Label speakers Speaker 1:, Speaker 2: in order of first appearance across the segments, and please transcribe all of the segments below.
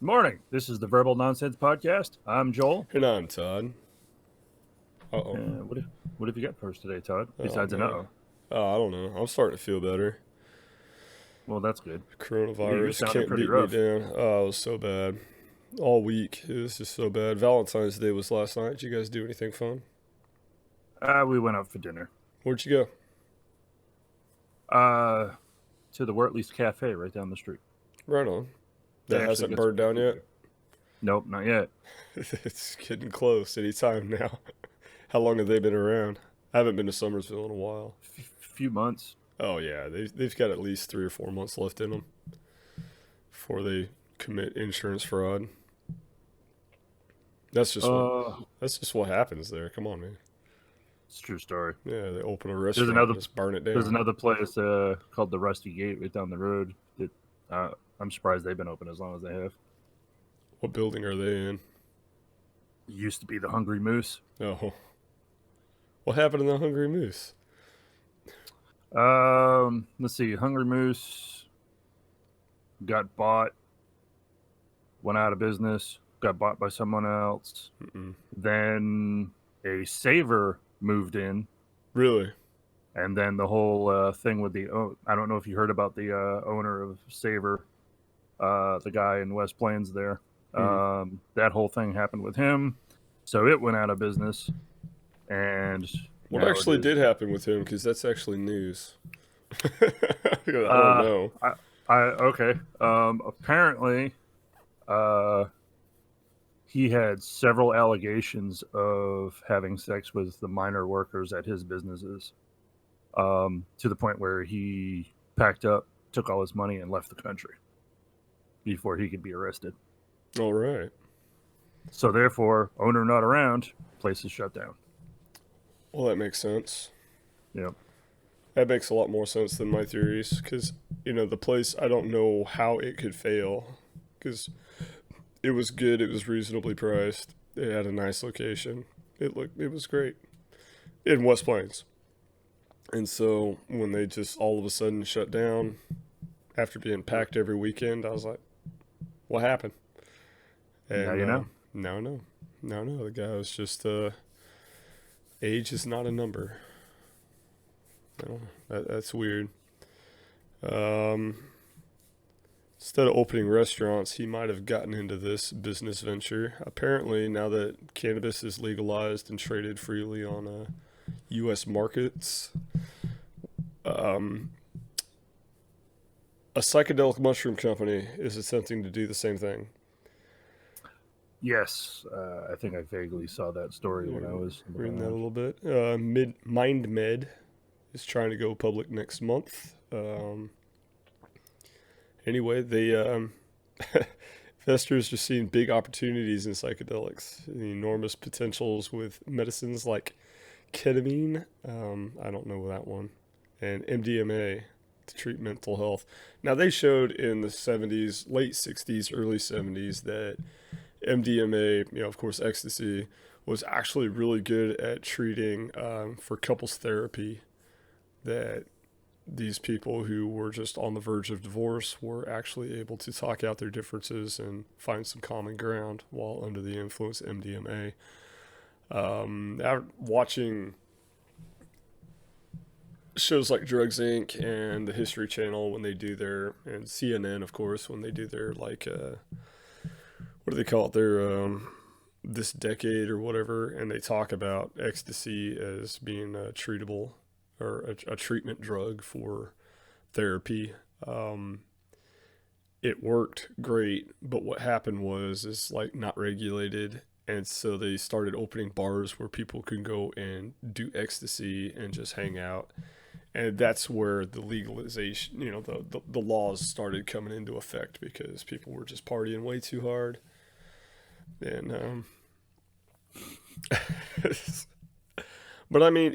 Speaker 1: Morning. This is the Verbal Nonsense Podcast. I'm Joel.
Speaker 2: And I'm Todd. Uh-oh.
Speaker 1: What have you got for us today, Todd?
Speaker 2: Oh,
Speaker 1: Besides an
Speaker 2: man.
Speaker 1: uh-oh.
Speaker 2: Oh, I don't know. I'm starting to feel better.
Speaker 1: Well, that's good. You're
Speaker 2: Coronavirus
Speaker 1: sounding
Speaker 2: can't
Speaker 1: pretty
Speaker 2: beat me
Speaker 1: rough.
Speaker 2: down. Oh, it was so bad. All week. It was just so bad. Valentine's Day was last night. Did you guys do anything fun?
Speaker 1: We went out for dinner.
Speaker 2: Where'd you go?
Speaker 1: To the Wortley's Cafe right down the street.
Speaker 2: Right on.
Speaker 1: They
Speaker 2: That
Speaker 1: actually
Speaker 2: hasn't
Speaker 1: get
Speaker 2: burned
Speaker 1: some
Speaker 2: down
Speaker 1: food
Speaker 2: yet?
Speaker 1: there. Nope, not yet.
Speaker 2: It's getting close anytime now. How long have they been around? I haven't been to Summersville in a while.
Speaker 1: Few months.
Speaker 2: Oh, yeah. They've got at least 3 or 4 months left in them before they commit insurance fraud. That's just what happens there. Come on, man.
Speaker 1: It's a true story.
Speaker 2: Yeah, they open a restaurant and just burn it down.
Speaker 1: There's another place called the Rusty Gate right down the road. That I'm surprised they've been open as long as they have.
Speaker 2: What building are they in?
Speaker 1: It used to be the Hungry Moose.
Speaker 2: Oh. What happened to the Hungry Moose?
Speaker 1: Let's see. Hungry Moose got bought, went out of business, got bought by someone else.
Speaker 2: Mm-mm.
Speaker 1: Then a Saver moved in,
Speaker 2: Really?
Speaker 1: and then the whole thing with I don't know if you heard about the owner of Saver, the guy in West Plains there. That whole thing happened with him, so it went out of business. And
Speaker 2: What actually did happen with him? Because that's actually news. I don't know.
Speaker 1: Okay. Apparently, he had several allegations of having sex with the minor workers at his businesses, to the point where he packed up, took all his money, and left the country before he could be arrested.
Speaker 2: All right.
Speaker 1: So therefore, owner not around, place is shut down.
Speaker 2: Well, that makes sense.
Speaker 1: Yep.
Speaker 2: That makes a lot more sense than my theories. Because, the place, I don't know how it could fail. Because it was good. It was reasonably priced. It had a nice location. It was great. In West Plains. And so when they just all of a sudden shut down after being packed every weekend, I was like, what happened? And
Speaker 1: now you know.
Speaker 2: No. The guy was just, age is not a number. No, that's weird. Instead of opening restaurants, he might have gotten into this business venture. Apparently, now that cannabis is legalized and traded freely on U.S. markets, a psychedelic mushroom company is attempting to do the same thing.
Speaker 1: Yes, I think I vaguely saw that story when I was
Speaker 2: reading that a little bit. MindMed is trying to go public next month. Anyway, they investors are seeing big opportunities in psychedelics, the enormous potentials with medicines like ketamine. I don't know that one, and MDMA to treat mental health. Now they showed in the 70s, late 60s, early 70s that MDMA, of course, ecstasy, was actually really good at treating for couples therapy. That these people who were just on the verge of divorce were actually able to talk out their differences and find some common ground while under the influence of MDMA. Watching shows like Drugs Inc. and the History Channel when they do their, and CNN, of course, when they do their, like, what do they call it? Their this decade or whatever, and they talk about ecstasy as being treatable or a treatment drug for therapy. It worked great, but what happened was it's like not regulated, and so they started opening bars where people could go and do ecstasy and just hang out. And that's where the legalization, the laws started coming into effect because people were just partying way too hard. And but I mean,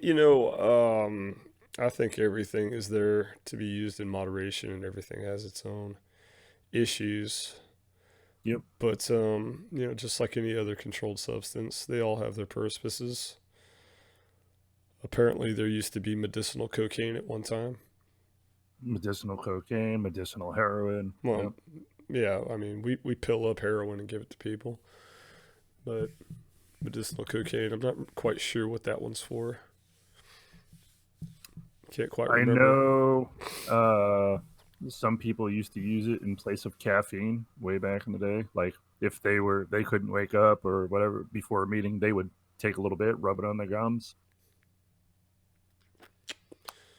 Speaker 2: I think everything is there to be used in moderation, and everything has its own issues.
Speaker 1: Yep.
Speaker 2: But just like any other controlled substance, they all have their purposes. Apparently, there used to be medicinal cocaine at one time.
Speaker 1: Medicinal cocaine, medicinal heroin.
Speaker 2: Well, Yeah, I mean, we pill up heroin and give it to people, but medicinal cocaine, I'm not quite sure what that one's for. Can't quite
Speaker 1: I
Speaker 2: remember.
Speaker 1: know some people used to use it in place of caffeine way back in the day. Like if they couldn't wake up or whatever before a meeting, they would take a little bit, rub it on their gums,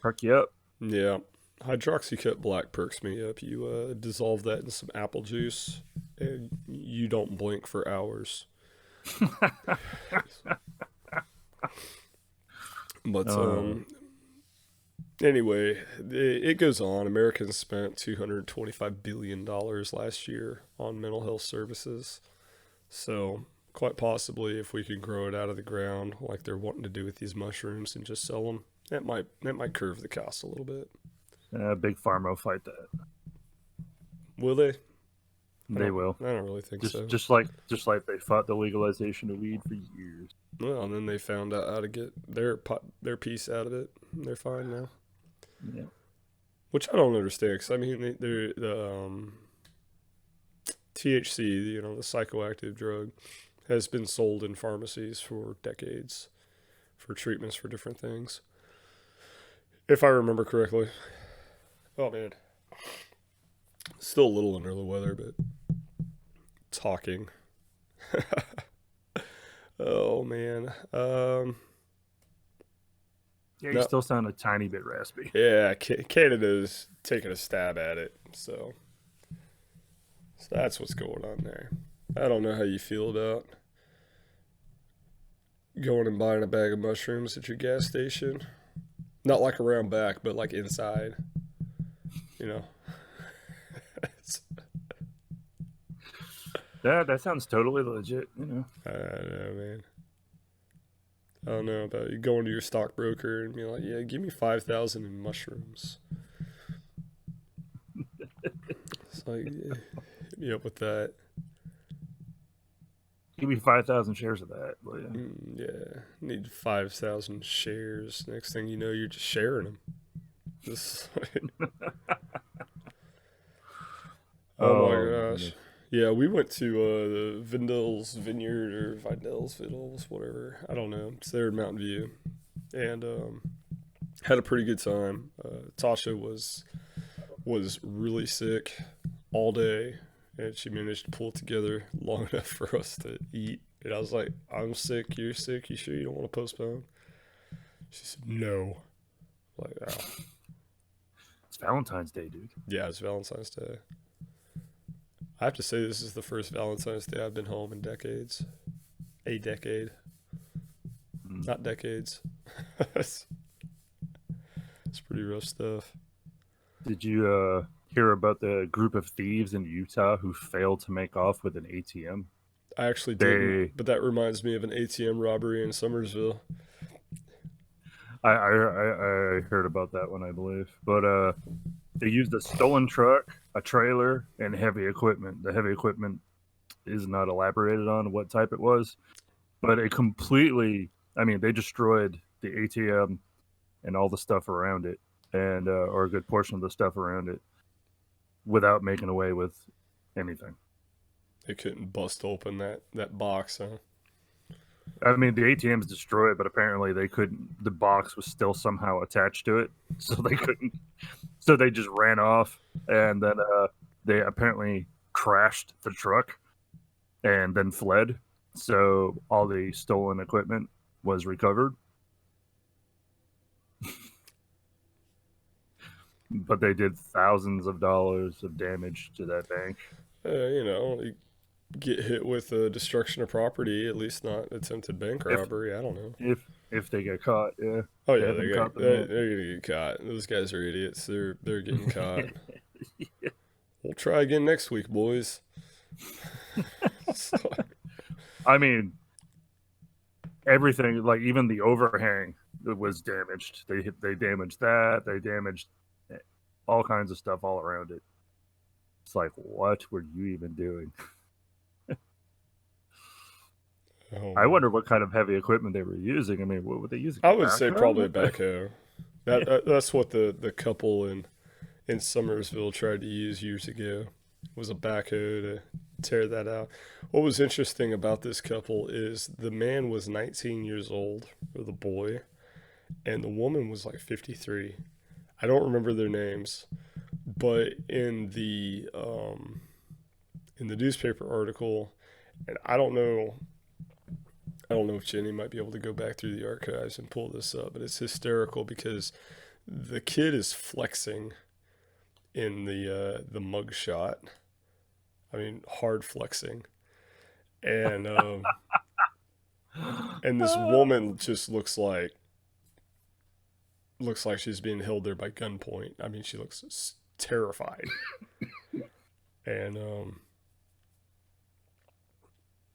Speaker 1: perk you up.
Speaker 2: Yeah, hydroxycut black perks me up. You dissolve that in some apple juice, and you don't blink for hours. But
Speaker 1: uh,
Speaker 2: anyway, it goes on. Americans spent $225 billion last year on mental health services. So, quite possibly, if we could grow it out of the ground like they're wanting to do with these mushrooms and just sell them, that might curve the cost a little bit.
Speaker 1: Big Pharma will fight that.
Speaker 2: Will they? I
Speaker 1: They
Speaker 2: don't.
Speaker 1: will.
Speaker 2: I don't really think
Speaker 1: Just
Speaker 2: so.
Speaker 1: just like just like they fought the legalization of weed for years.
Speaker 2: Well, and then they found out how to get their piece out of it. They're fine now.
Speaker 1: Yeah.
Speaker 2: Which I don't understand, because I mean, the THC, the psychoactive drug, has been sold in pharmacies for decades for treatments for different things, if I remember correctly. Oh man, still a little under the weather, but talking. Oh man.
Speaker 1: Yeah, you
Speaker 2: No,
Speaker 1: still sound a tiny bit raspy.
Speaker 2: yeah, Canada's taking a stab at it, so that's what's going on there. I don't know how you feel about going and buying a bag of mushrooms at your gas station. Not like around back, but like inside. You know.
Speaker 1: That sounds totally legit.
Speaker 2: I don't know, man. I don't know about you going to your stockbroker and being like, "Yeah, give me 5,000 in mushrooms." It's like, yeah, hit me up with that.
Speaker 1: Give me 5,000 shares of that. But yeah.
Speaker 2: Yeah, need 5,000 shares. Next thing you know, you're just sharing them. Just oh my
Speaker 1: Oh my
Speaker 2: gosh.
Speaker 1: goodness.
Speaker 2: Yeah, we went to the Vindels Vineyard or Vidals Viddles, whatever. I don't know. It's there in Mountain View, and had a pretty good time. Tasha was really sick all day, and she managed to pull it together long enough for us to eat. And I was like, "I'm sick. You're sick. You sure you don't want to postpone?" She said, "No." Like, oh,
Speaker 1: It's Valentine's Day, dude.
Speaker 2: yeah, it's Valentine's Day. I have to say, this is the first Valentine's Day I've been home in decades. A decade,
Speaker 1: Mm.
Speaker 2: not decades. it's, it's pretty rough stuff.
Speaker 1: Did you hear about the group of thieves in Utah who failed to make off with an ATM?
Speaker 2: I actually didn't,
Speaker 1: They,
Speaker 2: but that reminds me of an ATM robbery in Summersville.
Speaker 1: I heard about that one, I believe. But they used a stolen truck, a trailer, and heavy equipment. The heavy equipment is not elaborated on what type it was, but it completely. I mean, they destroyed the ATM and all the stuff around it, and or a good portion of the stuff around it, without making away with anything.
Speaker 2: They couldn't bust open that box, huh?
Speaker 1: I mean, the ATM is destroyed, but apparently they couldn't. The box was still somehow attached to it, so they couldn't. So they just ran off, and then they apparently crashed the truck and then fled. So all the stolen equipment was recovered, but they did thousands of dollars of damage to that bank.
Speaker 2: You get hit with destruction of property, at least not attempted bank
Speaker 1: If
Speaker 2: robbery. I don't know.
Speaker 1: if they get caught, yeah,
Speaker 2: Oh
Speaker 1: they
Speaker 2: yeah,
Speaker 1: haven't caught them yet.
Speaker 2: they're gonna get caught. Those guys are idiots. They're getting caught. We'll try again next week, boys. So,
Speaker 1: I mean, everything, like even the overhang, was damaged. They damaged that. They damaged all kinds of stuff all around it. It's like, what were you even doing?
Speaker 2: oh
Speaker 1: I
Speaker 2: man.
Speaker 1: wonder what kind of heavy equipment they were using. I mean, what were they using?
Speaker 2: I
Speaker 1: A
Speaker 2: would say
Speaker 1: backhoe?
Speaker 2: probably a
Speaker 1: What the?
Speaker 2: backhoe. That's what the couple in Summersville tried to use years ago. was a backhoe to tear that out. What was interesting about this couple is the man was 19 years old, or the boy, and the woman was like 53. I don't remember their names, but in the newspaper article, and I don't know if Jenny might be able to go back through the archives and pull this up, but it's hysterical because the kid is flexing in the mug shot. I mean, hard flexing, and and this woman just looks like she's being held there by gunpoint. I mean, she looks terrified, and
Speaker 1: Oh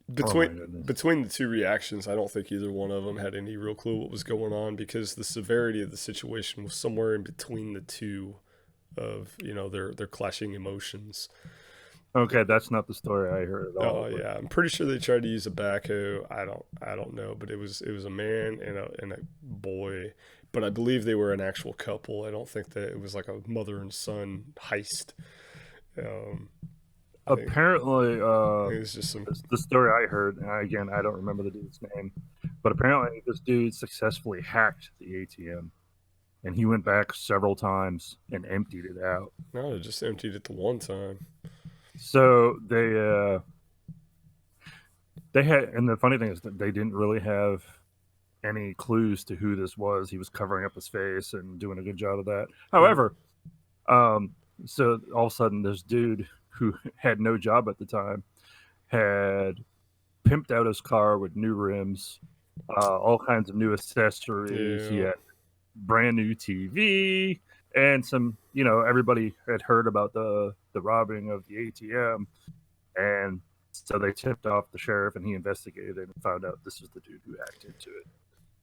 Speaker 1: my
Speaker 2: between
Speaker 1: goodness.
Speaker 2: between the two reactions, I don't think either one of them had any real clue what was going on because the severity of the situation was somewhere in between the two of their clashing emotions.
Speaker 1: Okay, that's not the story I heard at
Speaker 2: Oh
Speaker 1: all. But
Speaker 2: yeah, I'm pretty sure they tried to use a backhoe. I don't know, but it was a man and a boy, but I believe they were an actual couple. I don't think that it was like a mother and son heist. Um, I think
Speaker 1: apparently,
Speaker 2: it was just some.
Speaker 1: the story I heard, and again, I don't remember the dude's name, but apparently this dude successfully hacked the ATM, and he went back several times and emptied it out.
Speaker 2: No, they just emptied it the one time.
Speaker 1: So they had, and the funny thing is that they didn't really have any clues to who this was. He was covering up his face and doing a good job of that.
Speaker 2: Hmm.
Speaker 1: However, um, so all of a sudden, this dude who had no job at the time had pimped out his car with new rims, all kinds of new accessories. He
Speaker 2: Yeah,
Speaker 1: had brand new TV and some, everybody had heard about the robbing of the ATM, and so they tipped off the sheriff, and he investigated and found out this was the dude who hacked into it.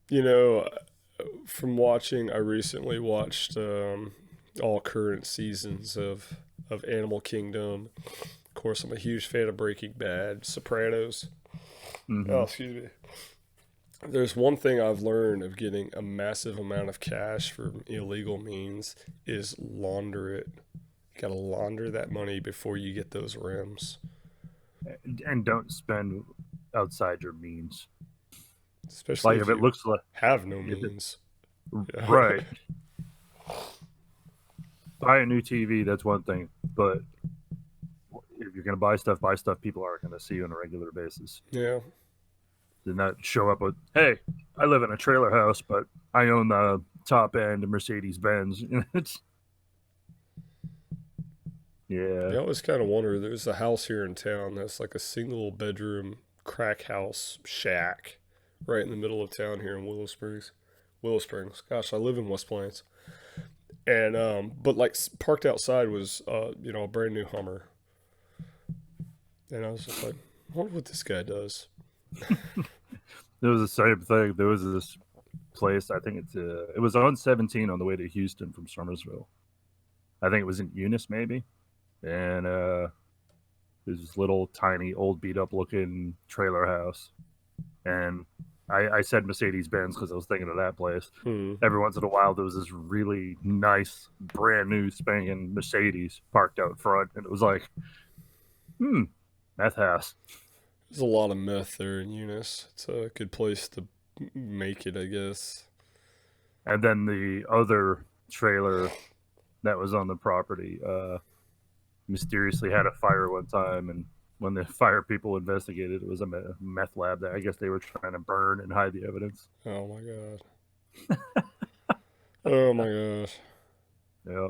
Speaker 2: you know, from watching, I recently watched all current seasons of Animal Kingdom. Of course, I'm a huge fan of Breaking Bad, Sopranos. Oh,
Speaker 1: Mm-hmm.
Speaker 2: excuse me. There's one thing I've learned of getting a massive amount of cash from illegal means is launder it. You gotta launder that money before you get those rims.
Speaker 1: And don't spend outside your means.
Speaker 2: Especially
Speaker 1: Like
Speaker 2: if
Speaker 1: if it
Speaker 2: you
Speaker 1: looks like
Speaker 2: have no
Speaker 1: if it,
Speaker 2: means.
Speaker 1: right, buy a new TV. That's one thing, but if you're gonna buy stuff people are gonna see on a regular basis.
Speaker 2: Yeah.
Speaker 1: Did not show up with, "Hey, I live in a trailer house, but I own the top end Mercedes Benz." It's yeah,
Speaker 2: Yeah, I always kind of wonder. There's a house here in town that's like a single bedroom crack house shack right in the middle of town here in Willow Springs. Willow Springs. Gosh, I live in West Plains. And but like parked outside was a brand new Hummer. And I was just like, I wonder what this guy does.
Speaker 1: it was the same thing. There was this place. I think it was on 17 on the way to Houston from Somersville. I think it was in Eunice maybe, and there's this little tiny old beat up looking trailer house, and I said Mercedes Benz because I was thinking of that place.
Speaker 2: Hmm.
Speaker 1: Every once in a while, there was this really nice, brand new spanking Mercedes parked out front, and it was like, hmm, meth house.
Speaker 2: There's a lot of meth there in Eunice. It's a good place to make it, I guess.
Speaker 1: And then the other trailer that was on the property mysteriously had a fire one time, and when the fire people investigated, it was a meth lab that I guess they were trying to burn and hide the evidence.
Speaker 2: Oh my god. Oh my gosh.
Speaker 1: Yeah,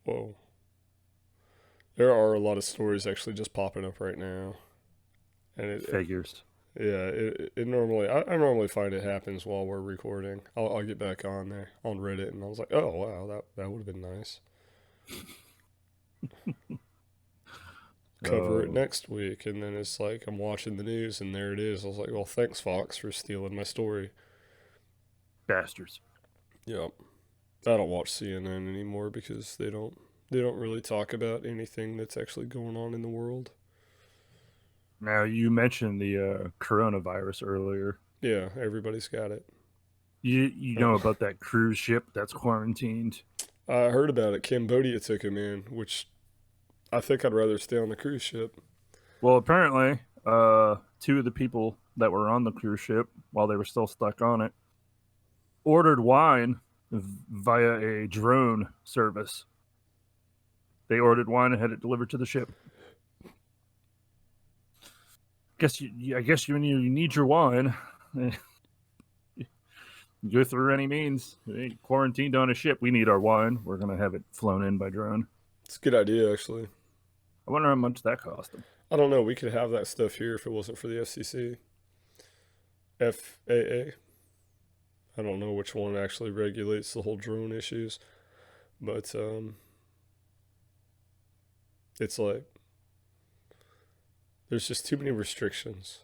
Speaker 2: Whoa. There are a lot of stories actually just popping up right now. And
Speaker 1: figures.
Speaker 2: yeah, it normally, I normally find it happens while we're recording. I'll get back on there on Reddit and I was like, oh wow, that would have been nice. Cover it
Speaker 1: Oh,
Speaker 2: next week. And then it's like, I'm watching the news and there it is. I was like, well, thanks, Fox, for stealing my story.
Speaker 1: bastards.
Speaker 2: Yep. I don't watch CNN anymore because they don't really talk about anything that's actually going on in the world.
Speaker 1: Now you mentioned the coronavirus earlier.
Speaker 2: Yeah, everybody's got it.
Speaker 1: You know about that cruise ship that's quarantined?
Speaker 2: I heard about it. Cambodia took him in, which I think I'd rather stay on the cruise ship.
Speaker 1: Well, apparently, two of the people that were on the cruise ship while they were still stuck on it ordered wine via a drone service. They ordered wine and had it delivered to the ship. I guess when you need your wine, you go through any means. Hey, quarantined on a ship, we need our wine. We're gonna have it flown in by drone.
Speaker 2: It's a good idea, actually.
Speaker 1: I wonder how much that cost them.
Speaker 2: I don't know. We could have that stuff here if it wasn't for the FCC. FAA. I don't know which one actually regulates the whole drone issues, but it's like there's just too many restrictions.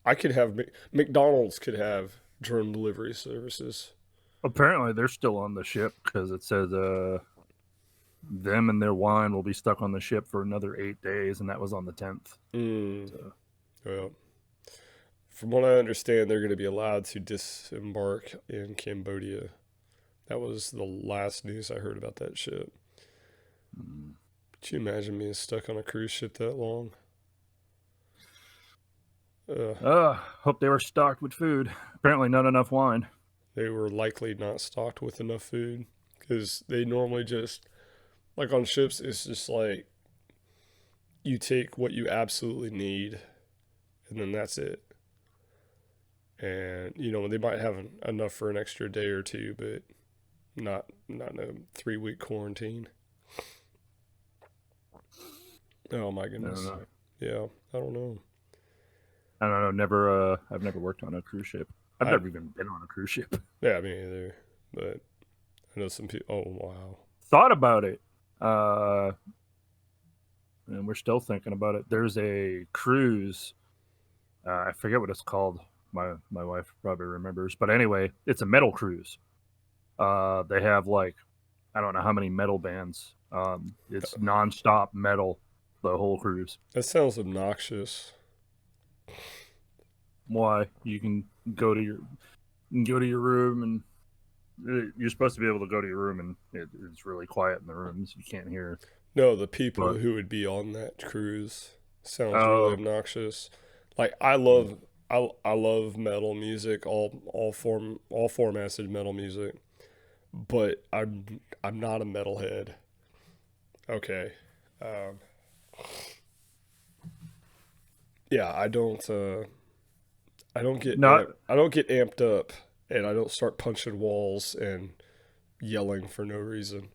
Speaker 2: I could have McDonald's could have drone delivery services.
Speaker 1: Apparently, they're still on the ship because it says them and their wine will be stuck on the ship for another 8 days, and that was on the 10th. So.
Speaker 2: Well, from what I understand, they're going to be allowed to disembark in Cambodia. That was the last news I heard about that ship. Could you imagine being stuck on a cruise ship that long?
Speaker 1: Hope they were stocked with food. Apparently, not enough wine.
Speaker 2: They were likely not stocked with enough food because they normally just, like on ships, it's just like you take what you absolutely need and then that's it. And, they might have enough for an extra day or two, but not in a 3-week quarantine. Oh my goodness. Yeah, I don't know.
Speaker 1: I don't know. I've never worked on a cruise ship. I've never even been on a cruise ship.
Speaker 2: Yeah, me either. But I know some people. Oh wow.
Speaker 1: Thought about it. And we're still thinking about it. There's a cruise. I forget what it's called. My wife probably remembers. But anyway, it's a metal cruise. They have I don't know how many metal bands. It's nonstop metal the whole cruise.
Speaker 2: That sounds obnoxious.
Speaker 1: Why? You can go to your room, and you're supposed to be able to go to your room, and it's really quiet in the rooms. You can't hear.
Speaker 2: No, the people who would be on that cruise sounds really obnoxious. Like I love metal music, all formats of metal music, but I'm not a metalhead. Okay. Yeah, I don't get amped up, and I don't start punching walls and yelling for no reason.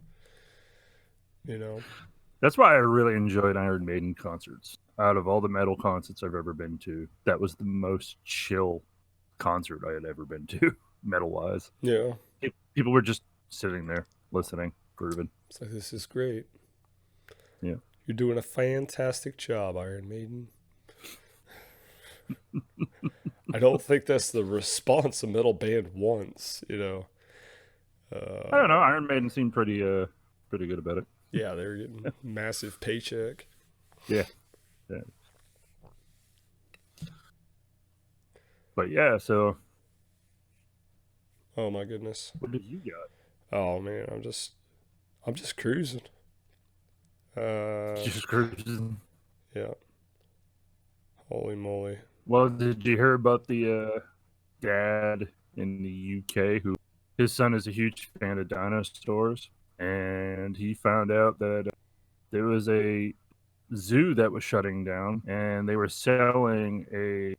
Speaker 1: That's why I really enjoyed Iron Maiden concerts. Out of all the metal concerts I've ever been to, that was the most chill concert I had ever been to, metal wise.
Speaker 2: Yeah.
Speaker 1: People were just sitting there listening, grooving.
Speaker 2: It's like, this is great.
Speaker 1: Yeah.
Speaker 2: You're doing a fantastic job, Iron Maiden. I don't think that's the response a metal band wants, I don't
Speaker 1: know. Iron Maiden seemed pretty good about it.
Speaker 2: Yeah, they're getting massive paycheck.
Speaker 1: Yeah. But yeah, so.
Speaker 2: Oh my goodness.
Speaker 1: What did you got?
Speaker 2: Oh man, I'm just cruising.
Speaker 1: Just cruising.
Speaker 2: Yeah. Holy moly.
Speaker 1: Well, did you hear about the dad in the UK who his son is a huge fan of dinosaurs, and he found out that there was a zoo that was shutting down, and they were selling a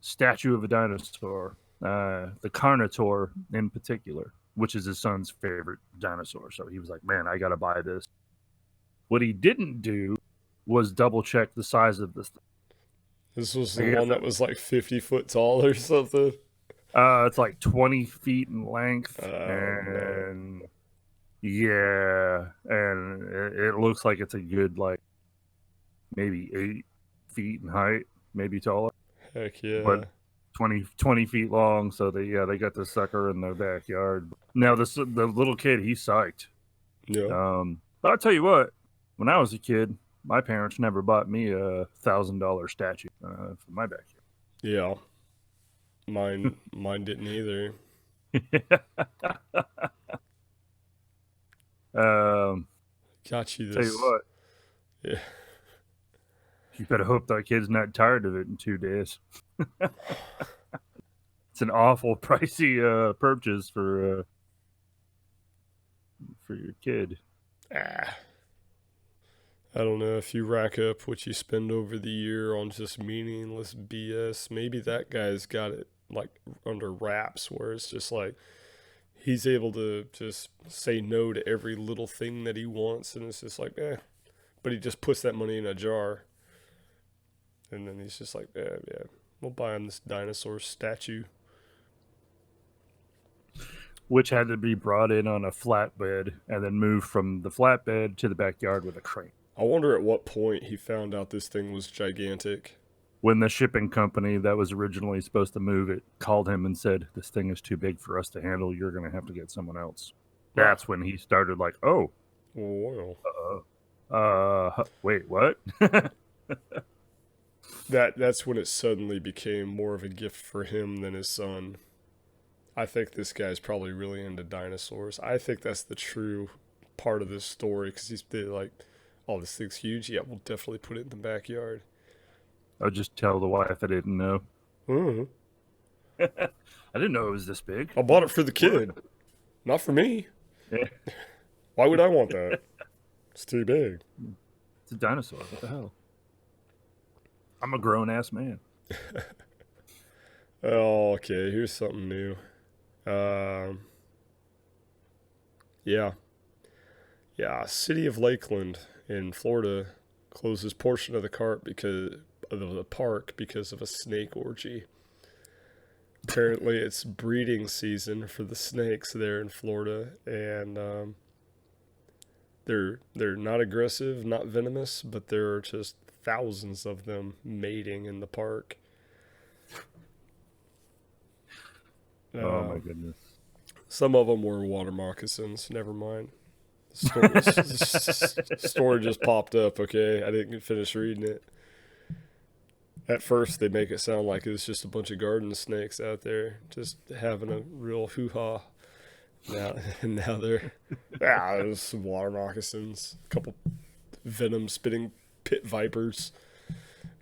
Speaker 1: statue of a dinosaur, the Carnotaur in particular, which is his son's favorite dinosaur. So he was like, man, I got to buy this. What he didn't do was double check the size of this thing.
Speaker 2: This was the one that was like 50 foot tall or something?
Speaker 1: It's like 20 feet in length. And yeah, and it looks like it's a good, maybe 8 feet in height, maybe taller.
Speaker 2: Heck yeah.
Speaker 1: But 20 feet long, so they got the sucker in their backyard. Now the little kid, he's psyched.
Speaker 2: Yeah.
Speaker 1: But I'll tell you what, when I was a kid, my parents never bought me a $1,000 statue for my backyard.
Speaker 2: Yeah. Mine didn't either. Got you
Speaker 1: Tell you
Speaker 2: this.
Speaker 1: what,
Speaker 2: Yeah.
Speaker 1: you better hope that kid's not tired of it in 2 days. It's an awful pricey purchase for your kid.
Speaker 2: Ah. I don't know, if you rack up what you spend over the year on just meaningless BS, maybe that guy's got it like under wraps where it's just like he's able to just say no to every little thing that he wants and it's just like, but he just puts that money in a jar and then he's just like, yeah, we'll buy him this dinosaur statue.
Speaker 1: Which had to be brought in on a flatbed and then moved from the flatbed to the backyard with a crane.
Speaker 2: I wonder at what point he found out this thing was gigantic.
Speaker 1: When the shipping company that was originally supposed to move it called him and said, "This thing is too big for us to handle. You're going to have to get someone else." That's when he started like, "Oh,
Speaker 2: Well,
Speaker 1: wait, what?"
Speaker 2: that's when it suddenly became more of a gift for him than his son. I think this guy's probably really into dinosaurs. I think that's the true part of this story because he's like, "Oh, this thing's huge. Yeah, we'll definitely put it in the backyard."
Speaker 1: I'll just tell the wife I didn't know.
Speaker 2: Mm-hmm.
Speaker 1: I didn't know it was this big.
Speaker 2: I bought it for the kid, not for me.
Speaker 1: Yeah.
Speaker 2: Why would I want that? It's too big.
Speaker 1: It's a dinosaur. What the hell? I'm a grown ass man.
Speaker 2: Oh, okay. Here's something new. Yeah. City of Lakeland in Florida closes portion of the park because of a snake orgy. Apparently, it's breeding season for the snakes there in Florida, and they're not aggressive, not venomous, but there are just thousands of them mating in the park.
Speaker 1: Oh my goodness.
Speaker 2: Some of them were water moccasins. Never mind. The story just popped up. Okay, I didn't finish reading it. At first, they make it sound like it was just a bunch of garden snakes out there just having a real hoo-ha. Now they're there's some water moccasins, a couple venom-spitting pit vipers.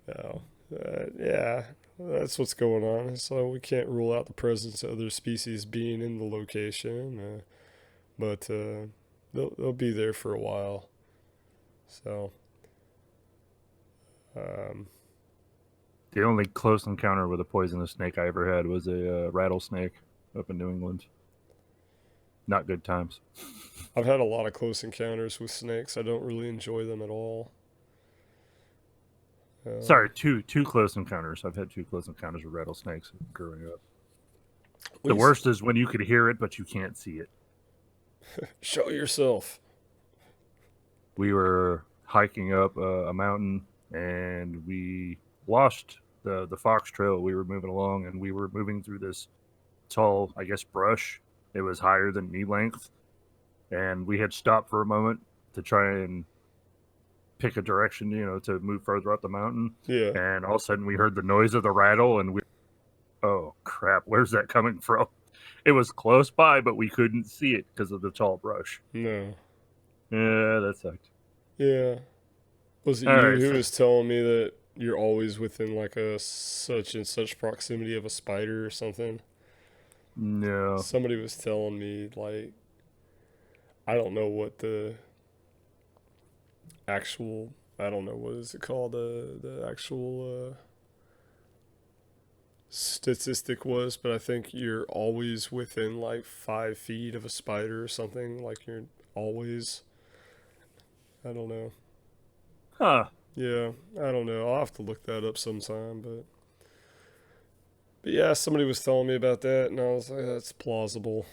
Speaker 2: Yeah, that's what's going on. So we can't rule out the presence of other species being in the location, but they'll be there for a while. So,
Speaker 1: the only close encounter with a poisonous snake I ever had was a rattlesnake up in New England. Not good times.
Speaker 2: I've had a lot of close encounters with snakes. I don't really enjoy them at all.
Speaker 1: Sorry, two close encounters. I've had 2 close encounters with rattlesnakes growing up. The worst is when you could hear it, but you can't see it.
Speaker 2: Show yourself.
Speaker 1: We were hiking up a mountain, and we lost the fox trail. We were moving along, and we were moving through this tall, I guess, brush. It was higher than knee length, and we had stopped for a moment to try and pick a direction, to move further up the mountain.
Speaker 2: Yeah.
Speaker 1: And all of a sudden, we heard the noise of the rattle, and oh crap, where's that coming from? It was close by, but we couldn't see it because of the tall brush.
Speaker 2: No.
Speaker 1: Yeah, that sucked.
Speaker 2: Yeah. Was it you who was telling me that you're always within like a such and such proximity of a spider or something?
Speaker 1: No.
Speaker 2: Somebody was telling me, like, I don't know what the actual, I don't know, what is it called? The actual statistic was, but I think you're always within like 5 feet of a spider or something. Like you're always, I don't know.
Speaker 1: Huh.
Speaker 2: Yeah, I don't know. I'll have to look that up sometime, but yeah, somebody was telling me about that, and I was like, that's plausible.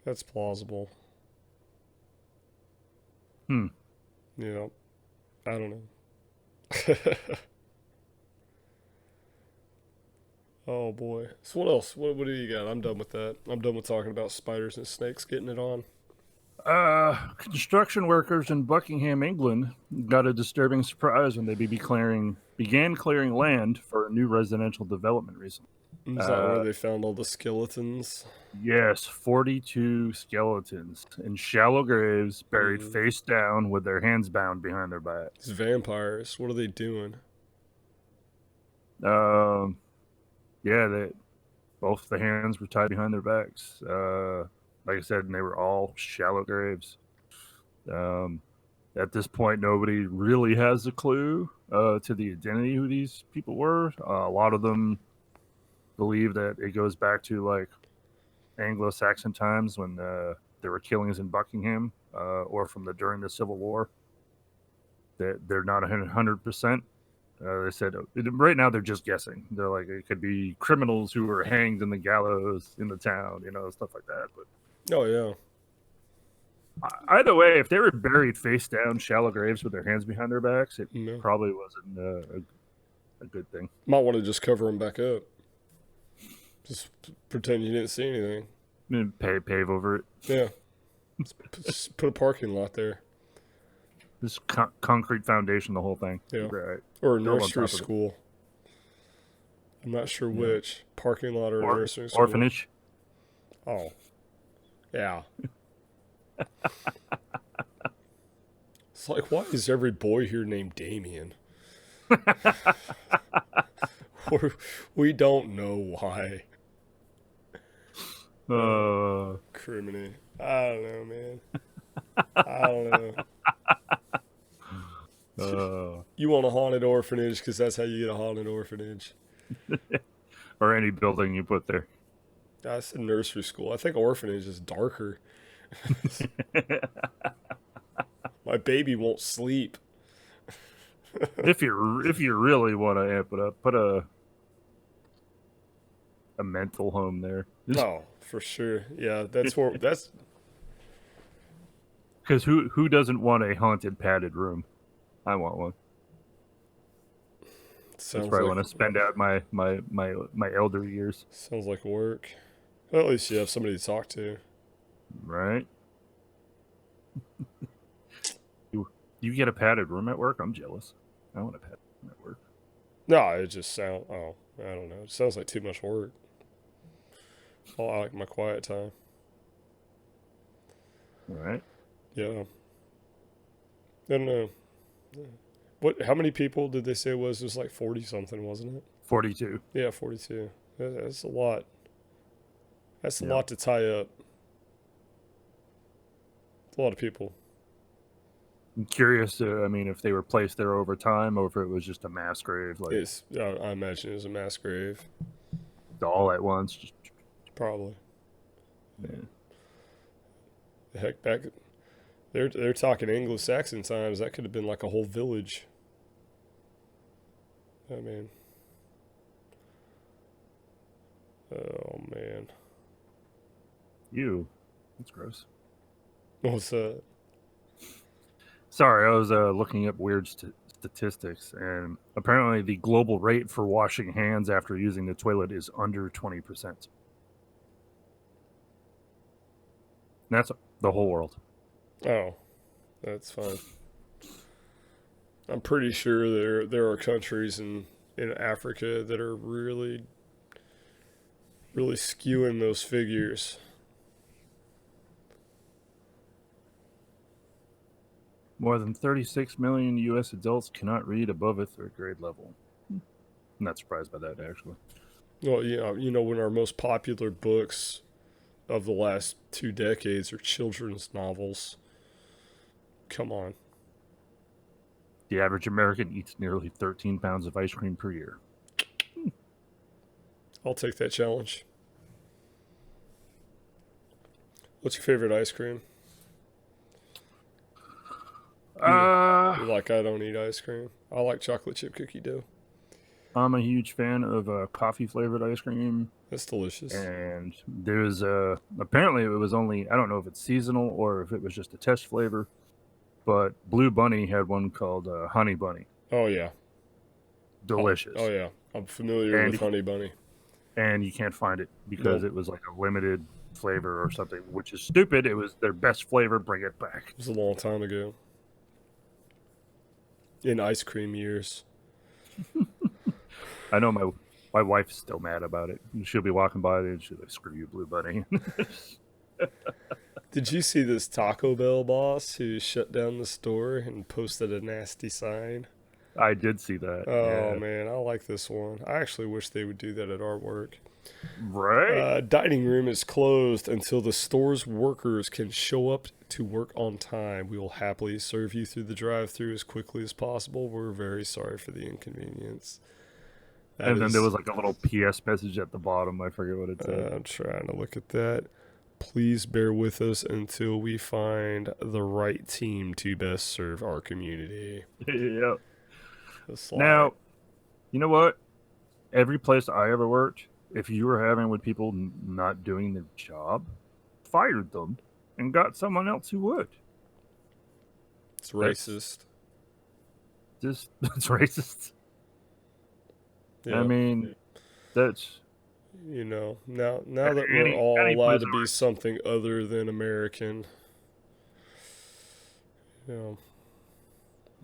Speaker 2: That's plausible. Yeah, I don't know. Oh boy. So what else? What do you got? I'm done with that. I'm done with talking about spiders and snakes. Getting it on.
Speaker 1: Construction workers in Buckingham, England, got a disturbing surprise when they began clearing land for a new residential development recently.
Speaker 2: Is that where they found all the skeletons?
Speaker 1: Yes, 42 skeletons in shallow graves, buried
Speaker 2: Mm.
Speaker 1: face down with their hands bound behind their backs.
Speaker 2: These vampires, what are they doing?
Speaker 1: Um, yeah, both the hands were tied behind their backs. Like I said, and they were all shallow graves. At this point, nobody really has a clue to the identity who these people were. A lot of them believe that it goes back to like Anglo-Saxon times when there were killings in Buckingham, or from during the Civil War. That they're not 100%. They said right now they're just guessing. They're like it could be criminals who were hanged in the gallows in the town, stuff like that. But
Speaker 2: Oh yeah.
Speaker 1: either way, if they were buried face down, shallow graves with their hands behind their backs, it
Speaker 2: No.
Speaker 1: probably wasn't a good thing.
Speaker 2: Might want to just cover them back up. Just pretend you didn't see anything.
Speaker 1: Pave over it.
Speaker 2: Yeah. Just put a parking lot there.
Speaker 1: This concrete foundation, the whole thing.
Speaker 2: Yeah.
Speaker 1: Right.
Speaker 2: Or a
Speaker 1: Build on
Speaker 2: nursery
Speaker 1: top of it.
Speaker 2: school. I'm not sure which. Parking lot or nursery school.
Speaker 1: Orphanage.
Speaker 2: Oh. Yeah. It's like, why is every boy here named Damien? We don't know why. Criminy. I don't know, man. I don't know. You want a haunted orphanage because that's how you get a haunted orphanage.
Speaker 1: Or any building you put there.
Speaker 2: That's a nursery school. I think orphanage is darker. My baby won't sleep.
Speaker 1: if you really want to amp it up, put a mental home there.
Speaker 2: Oh, for sure. Yeah, that's
Speaker 1: because who doesn't want a haunted padded room? I want one. That's where I want to spend out my elder years.
Speaker 2: Sounds like work. Well, at least you have somebody to talk to.
Speaker 1: Right. You get a padded room at work? I'm jealous. I want a padded room at work.
Speaker 2: No, it just sounds. Oh, I don't know. It sounds like too much work. Oh, I like my quiet time.
Speaker 1: All right.
Speaker 2: Yeah. I don't know. What? How many people did they say it was? It was like 40 something, wasn't it?
Speaker 1: 42.
Speaker 2: Yeah, 42. That's a lot. That's a lot to tie up. It's a lot of people.
Speaker 1: I'm curious, if they were placed there over time or if it was just a mass grave.
Speaker 2: I imagine it was a mass grave.
Speaker 1: All at once.
Speaker 2: Probably.
Speaker 1: Yeah.
Speaker 2: Heck, back they're talking Anglo-Saxon times. That could have been like a whole village. I mean, oh man.
Speaker 1: Ew, that's gross.
Speaker 2: What's that?
Speaker 1: Sorry, I was looking up weird statistics, and apparently the global rate for washing hands after using the toilet is under 20%. That's the whole world.
Speaker 2: Oh, that's fine. I'm pretty sure there are countries in Africa that are really skewing those figures.
Speaker 1: More than 36 million U.S. adults cannot read above a third grade level. I'm not surprised by that, actually.
Speaker 2: Well, when our most popular books of the last 2 decades are children's novels. Come on.
Speaker 1: The average American eats nearly 13 pounds of ice cream per year.
Speaker 2: I'll take that challenge. What's your favorite ice cream? You're like, I don't eat ice cream. I like chocolate chip cookie dough.
Speaker 1: I'm a huge fan of coffee flavored ice cream.
Speaker 2: That's delicious.
Speaker 1: And there's apparently it was only, I don't know if it's seasonal or if it was just a test flavor, but Blue Bunny had one called Honey Bunny.
Speaker 2: Oh yeah,
Speaker 1: delicious.
Speaker 2: Oh yeah, I'm familiar with Honey Bunny.
Speaker 1: And you can't find it because it was like a limited flavor or something, which is stupid. It was their best flavor. Bring it back.
Speaker 2: It was a long time ago. In ice cream years.
Speaker 1: I know My wife's still mad about it. She'll be walking by and she'll like, "Screw you, Blue Bunny."
Speaker 2: Did you see this Taco Bell boss who shut down the store and posted a nasty sign?
Speaker 1: I did see that.
Speaker 2: Oh
Speaker 1: Yeah.
Speaker 2: man, I like this one. I actually wish they would do that at our work.
Speaker 1: Right.
Speaker 2: Dining room is closed until the store's workers can show up to work on time. We will happily serve you through the drive-through as quickly as possible. We're very sorry for the inconvenience. That
Speaker 1: And then there
Speaker 2: is,
Speaker 1: was like a little PS message at the bottom. I forget what it said.
Speaker 2: I'm trying to look at that. Please bear with us until we find the right team to best serve our community.
Speaker 1: Yeah.
Speaker 2: It's
Speaker 1: Now,
Speaker 2: like,
Speaker 1: you know what? Every place I ever worked, if you were having with people not doing their job, fired them and got someone else who would.
Speaker 2: it's
Speaker 1: That's
Speaker 2: racist.
Speaker 1: just that's racist. I
Speaker 2: Yeah.
Speaker 1: mean, that's
Speaker 2: You know, now that we're all
Speaker 1: any
Speaker 2: allowed
Speaker 1: place.
Speaker 2: to be something other than American, you know,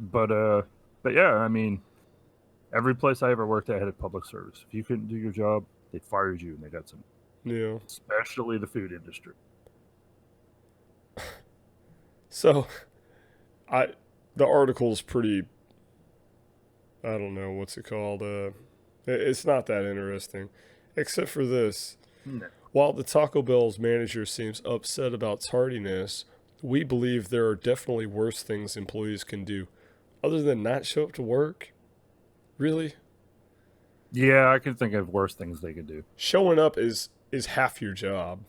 Speaker 1: But but yeah, I mean, every place I ever worked at had a public service. If you couldn't do your job, they fired you and they got some.
Speaker 2: yeah.
Speaker 1: Especially the food industry.
Speaker 2: So, I the article's pretty. I don't know what's it called. It's not that interesting, except for this.
Speaker 1: No.
Speaker 2: While the Taco Bell's manager seems upset about tardiness, we believe there are definitely worse things employees can do, other than not show up to work. Really,
Speaker 1: Yeah, I can think of worse things they could do.
Speaker 2: showing up is half your job.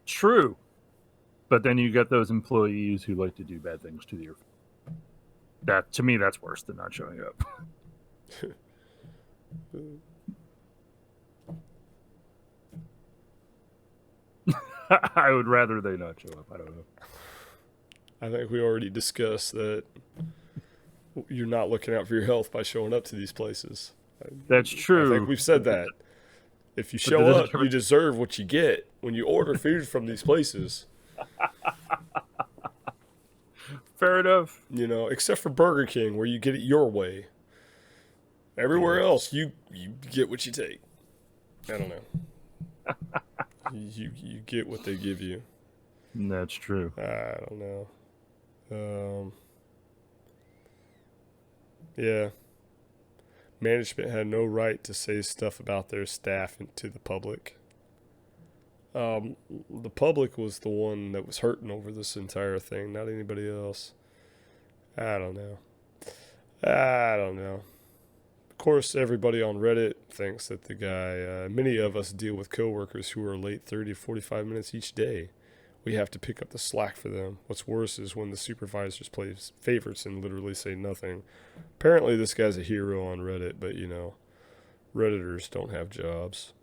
Speaker 1: True. But then you get those employees who like to do bad things to your. That to me, that's worse than not showing up. I would rather they not show up. I don't know.
Speaker 2: I think we already discussed that you're not looking out for your health by showing up to these places.
Speaker 1: That's
Speaker 2: I
Speaker 1: true.
Speaker 2: think we've said that. If you
Speaker 1: But
Speaker 2: show
Speaker 1: there's a
Speaker 2: up, you
Speaker 1: difference.
Speaker 2: deserve what you get when you order food from these places.
Speaker 1: Fair enough.
Speaker 2: You know, except for Burger King, where you get it your way. Everywhere else, you get what you take. I don't know. You get what they give you.
Speaker 1: That's true.
Speaker 2: I don't know. Yeah. Management had no right to say stuff about their staff to the public. The public was the one that was hurting over this entire thing, not anybody else. I don't know. Of course, everybody on Reddit thinks that the guy, many of us deal with coworkers who are late 30 to 45 minutes each day. We have to pick up the slack for them. What's worse is when the supervisors play favorites and literally say nothing. Apparently, this guy's a hero on Reddit, but you know, Redditors don't have jobs.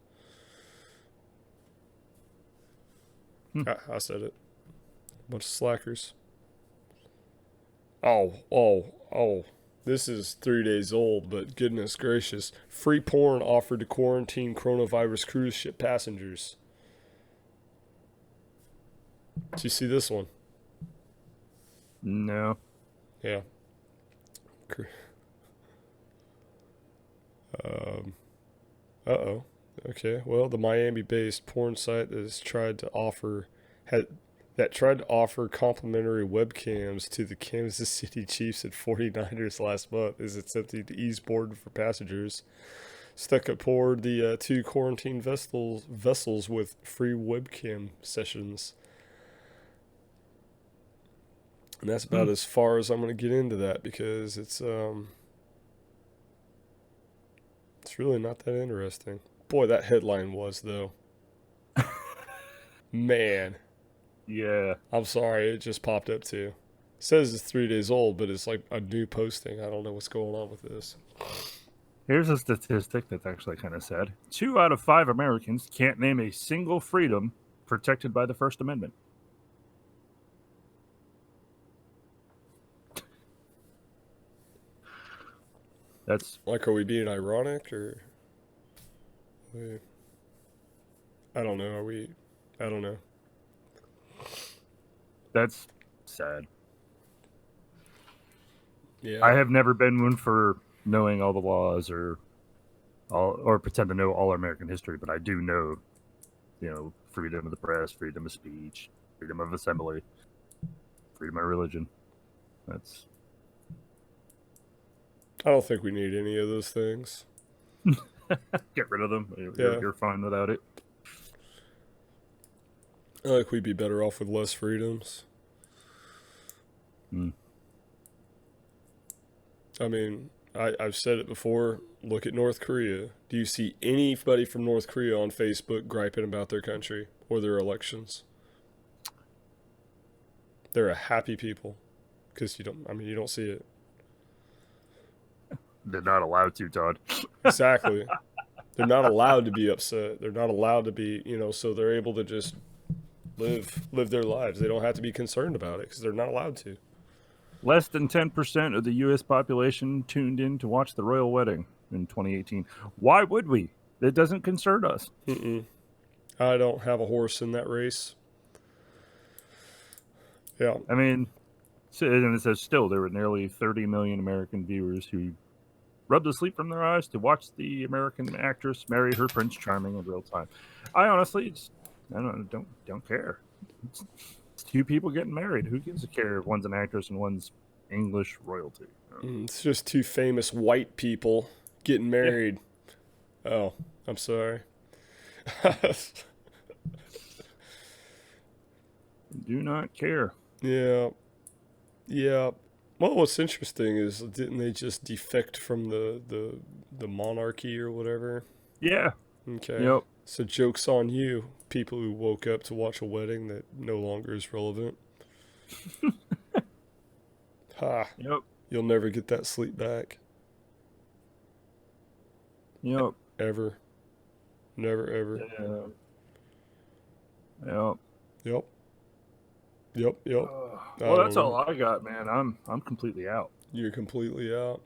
Speaker 2: I said it. Bunch of slackers. Oh. This is 3 days old, but goodness gracious. Free porn offered to quarantine coronavirus cruise ship passengers. Did you see this one?
Speaker 1: No.
Speaker 2: Yeah. Uh-oh. Okay. Well, the Miami-based porn site tried to offer complimentary webcams to the Kansas City Chiefs and 49ers last month is attempting to ease boredom for passengers. Stuck aboard the two quarantine vessels with free webcam sessions. And that's about as far as I'm going to get into that because it's really not that interesting. Boy, that headline was, though. Man.
Speaker 1: Yeah.
Speaker 2: I'm sorry, it just popped up too. It says it's 3 days old, but it's like a new posting. I don't know what's going on with this.
Speaker 1: Here's a statistic that's actually kind of sad. 2 out of 5 Americans can't name a single freedom protected by the First Amendment. That's
Speaker 2: Like, are we being ironic or? I don't know. I don't know.
Speaker 1: that's sad.
Speaker 2: Yeah.
Speaker 1: I have never been one for knowing all the laws or or pretend to know all American history, but I do know, freedom of the press, freedom of speech, freedom of assembly, freedom of religion. That's
Speaker 2: I don't think we need any of those things.
Speaker 1: get rid of them.
Speaker 2: Yeah.
Speaker 1: You're fine without it.
Speaker 2: I think we'd be better off with less freedoms.
Speaker 1: Mm.
Speaker 2: I mean, I've said it before. Look at North Korea. Do you see anybody from North Korea on Facebook griping about their country or their elections? They're a happy people because you don't see it.
Speaker 1: They're not allowed to, Todd.
Speaker 2: Exactly. They're not allowed to be upset. They're not allowed to be, so they're able to just live their lives. They don't have to be concerned about it because they're not allowed to.
Speaker 1: Less than 10% of the U.S. population tuned in to watch the royal wedding in 2018. Why would we? It doesn't concern us.
Speaker 2: Mm-mm. I don't have a horse in that race. Yeah.
Speaker 1: I mean, and it says still there were nearly 30 million American viewers who rubbed the sleep from their eyes to watch the American actress marry her Prince Charming in real time. I honestly, don't care. It's two people getting married. Who gives a care if one's an actress and one's English royalty?
Speaker 2: It's just two famous white people getting married. Yeah. Oh, I'm sorry.
Speaker 1: Do not care.
Speaker 2: Yeah. Yeah. Well, what's interesting is didn't they just defect from the monarchy or whatever?
Speaker 1: Yeah.
Speaker 2: Okay.
Speaker 1: Yep.
Speaker 2: So joke's on you, people who woke up to watch a wedding that no longer is relevant. Ha.
Speaker 1: Yep.
Speaker 2: You'll never get that sleep back.
Speaker 1: Yep.
Speaker 2: Ever. Never ever.
Speaker 1: Yeah. Yep.
Speaker 2: Yep.
Speaker 1: Well, that's all I got, man. I'm completely out.
Speaker 2: You're completely out.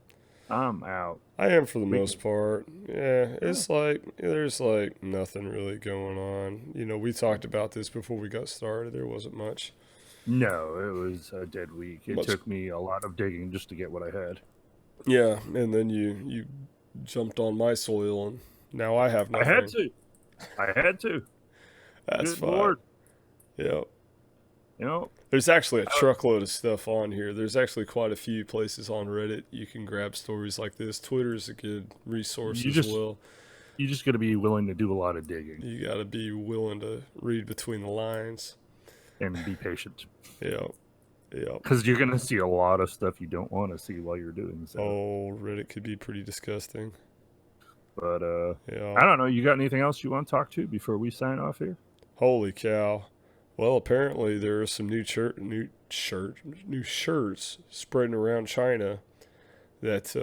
Speaker 1: I'm out.
Speaker 2: I am for the most part. Yeah, it's like there's like nothing really going on. We talked about this before we got started. There wasn't much.
Speaker 1: No, it was a dead week. It took me a lot of digging just to get what I had.
Speaker 2: Yeah, and then you jumped on my soil, and now I have nothing.
Speaker 1: I had to.
Speaker 2: That's
Speaker 1: Good
Speaker 2: fine.
Speaker 1: Lord.
Speaker 2: Yep.
Speaker 1: Yep.
Speaker 2: There's actually a truckload of stuff on here. There's actually quite a few places on Reddit you can grab stories like this. Twitter's a good resource as well.
Speaker 1: You just got to be willing to do a lot of digging.
Speaker 2: You got to be willing to read between the lines.
Speaker 1: And be patient.
Speaker 2: Yeah.
Speaker 1: Because you're going to see a lot of stuff you don't want to see while you're doing so.
Speaker 2: Oh, Reddit could be pretty disgusting.
Speaker 1: But,
Speaker 2: yeah.
Speaker 1: I don't know. You got anything else you want to talk to before we sign off here?
Speaker 2: Holy cow. Well, apparently there are some new shirts spreading around China that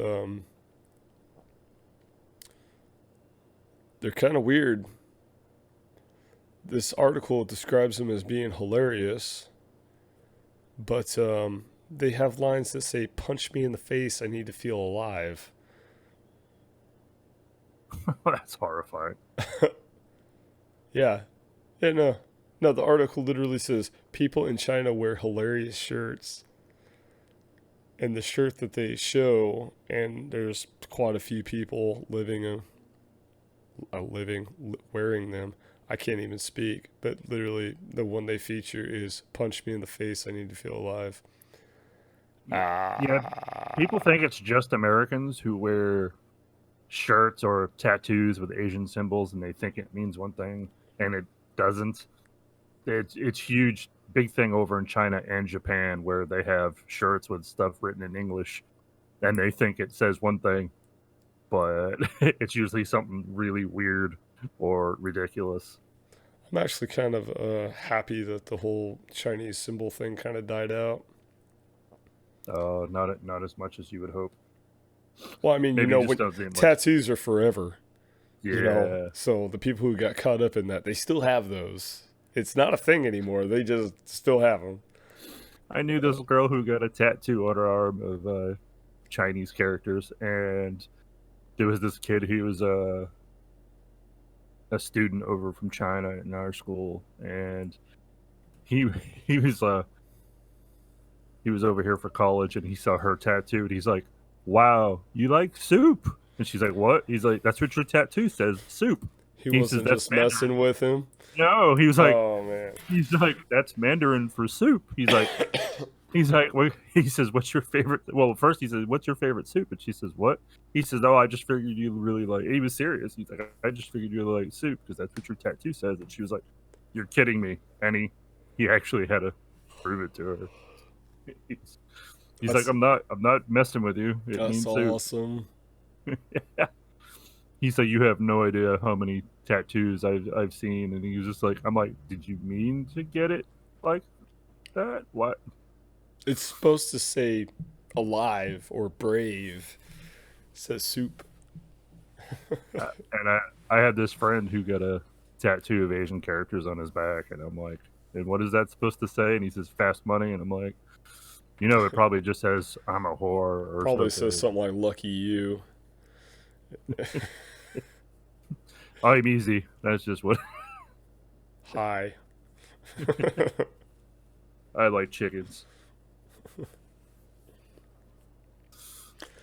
Speaker 2: they're kind of weird. This article describes them as being hilarious, but they have lines that say, "Punch me in the face, I need to feel alive."
Speaker 1: That's horrifying.
Speaker 2: Yeah. No, the article literally says, people in China wear hilarious shirts. And the shirt that they show, and there's quite a few people wearing them. I can't even speak, but literally the one they feature is "Punch me in the face, I need to feel alive."
Speaker 1: Yeah, people think it's just Americans who wear shirts or tattoos with Asian symbols, and they think it means one thing, and it doesn't. It's huge, big thing over in China and Japan where they have shirts with stuff written in English, and they think it says one thing, but it's usually something really weird or ridiculous.
Speaker 2: I'm actually kind of happy that the whole Chinese symbol thing kind of died out.
Speaker 1: Not as much as you would hope.
Speaker 2: Well, I mean, tattoos are forever.
Speaker 1: Yeah.
Speaker 2: So the people who got caught up in that, they still have those. It's not a thing anymore. They just still have them.
Speaker 1: I knew this girl who got a tattoo on her arm of Chinese characters, and there was this kid who was a student over from China in our school, and he was over here for college, and he saw her tattoo, and he's like, "Wow, you like soup?" And she's like, what? He's like, that's what your tattoo says, soup.
Speaker 2: He
Speaker 1: He says,
Speaker 2: wasn't
Speaker 1: that's
Speaker 2: just
Speaker 1: Mandarin.
Speaker 2: messing with him.
Speaker 1: No, he was like,
Speaker 2: Oh man.
Speaker 1: that's Mandarin for soup. He's like, well, he says, what's your favorite? Well, first he says, what's your favorite soup? And she says, what? He says, oh, I just figured you really like. He was serious. He's like, I just figured you really like soup because that's what your tattoo says. And she was like, you're kidding me. And he actually had to prove it to her. He's like, I'm not messing with you. It
Speaker 2: That's
Speaker 1: means soup.
Speaker 2: awesome.
Speaker 1: Yeah. He said, you have no idea how many tattoos I've seen. And he was just like, I'm like, did you mean to get it like that? What?
Speaker 2: It's supposed to say alive or brave. It says soup.
Speaker 1: And I had this friend who got a tattoo of Asian characters on his back. And I'm like, and what is that supposed to say? And he says, fast money. And I'm like, it probably just says, I'm a whore or
Speaker 2: Probably
Speaker 1: something.
Speaker 2: says something like lucky you.
Speaker 1: I'm easy. That's just what.
Speaker 2: Hi.
Speaker 1: I like chickens.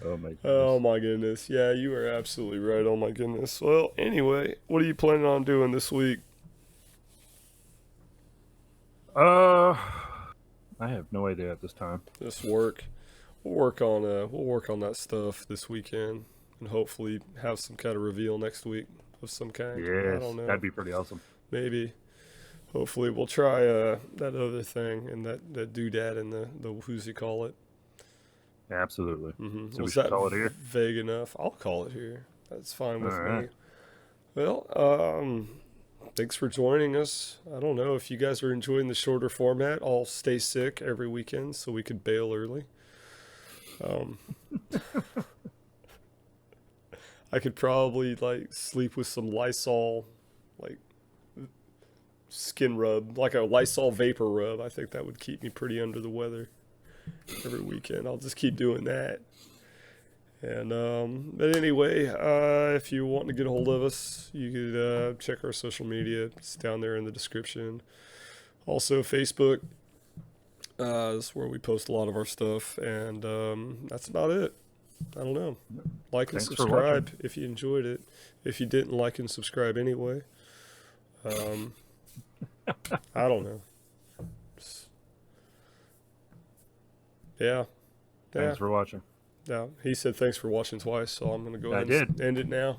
Speaker 1: Oh my goodness.
Speaker 2: Oh my goodness. Yeah, you are absolutely right. Oh my goodness. Well, anyway, what are you planning on doing this week?
Speaker 1: I have no idea at this time.
Speaker 2: Just work. We'll work on that stuff this weekend and hopefully have some kind of reveal next week of some kind. I
Speaker 1: Yes,
Speaker 2: don't know.
Speaker 1: that'd be pretty awesome.
Speaker 2: Maybe. Hopefully we'll try that other thing and that doodad and the who's you call it.
Speaker 1: Absolutely.
Speaker 2: Mm-hmm.
Speaker 1: So we
Speaker 2: Was
Speaker 1: should
Speaker 2: that
Speaker 1: call it here.
Speaker 2: vague enough? I'll call it here. That's fine with
Speaker 1: All
Speaker 2: me.
Speaker 1: right.
Speaker 2: Well, thanks for joining us. I don't know if you guys are enjoying the shorter format. I'll stay sick every weekend so we could bail early. I could probably like sleep with some Lysol, like skin rub, like a Lysol vapor rub. I think that would keep me pretty under the weather every weekend. I'll just keep doing that. And but anyway, if you want to get a hold of us, you could check our social media. It's down there in the description. Also, Facebook. Is where we post a lot of our stuff, and that's about it. I don't know. Like and
Speaker 1: Thanks for watching.
Speaker 2: subscribe if you enjoyed it. If you didn't like and subscribe anyway, I don't know. Yeah.
Speaker 1: Thanks for watching.
Speaker 2: Yeah. He said thanks for watching twice, so I'm gonna go ahead and end it now.